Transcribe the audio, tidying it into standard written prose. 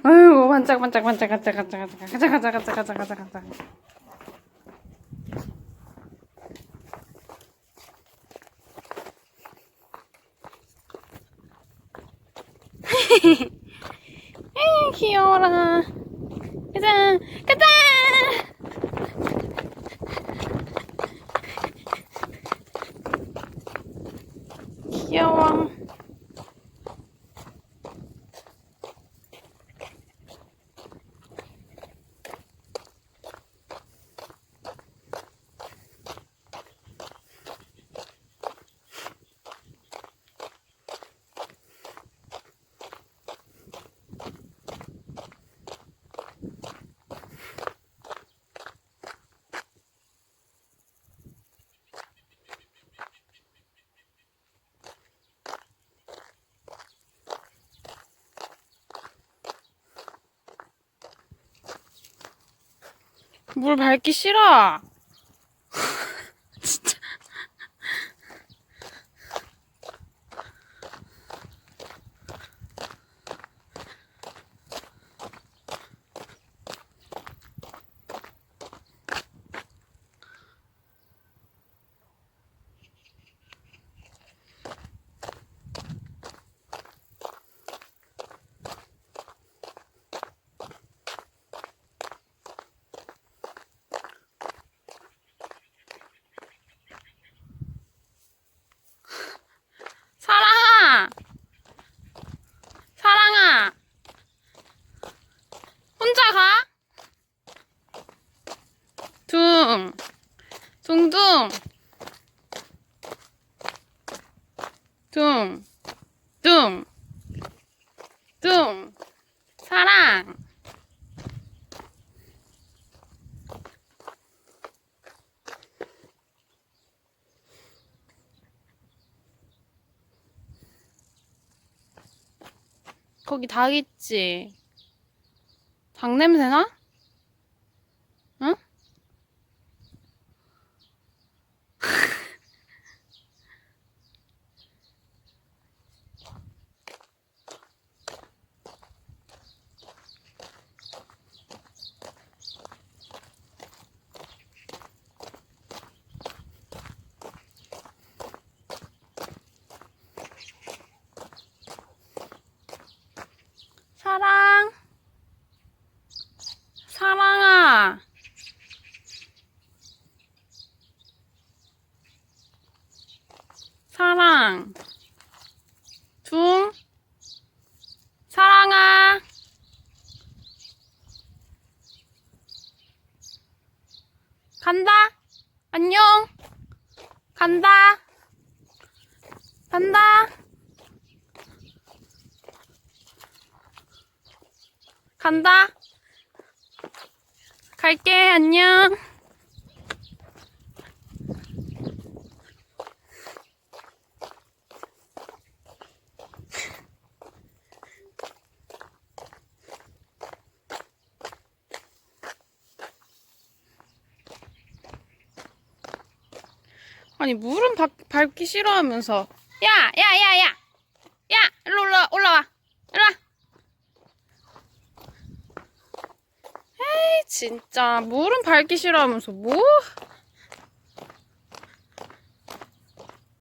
아이고 반짝반짝 반짝반짝 반짝반짝 가자 가자 가자 가자 가자 가자. 귀여워라. 가자 가자. 귀여워. 물 밟기 싫어. 진짜. 사랑아! 사랑아! 혼자 가? 둥둥! 둥! 사랑! 거기 닭 있지? 닭 냄새 나? 응? 사랑! 사랑아! 사랑! 둥! 사랑아! 간다! 안녕! 간다! 간다! 간다! 갈게, 안녕! 아니, 물은 밟기 싫어하면서. 야! 일로 올라와! 에이, 진짜. 물은 밟기 싫어하면서 뭐?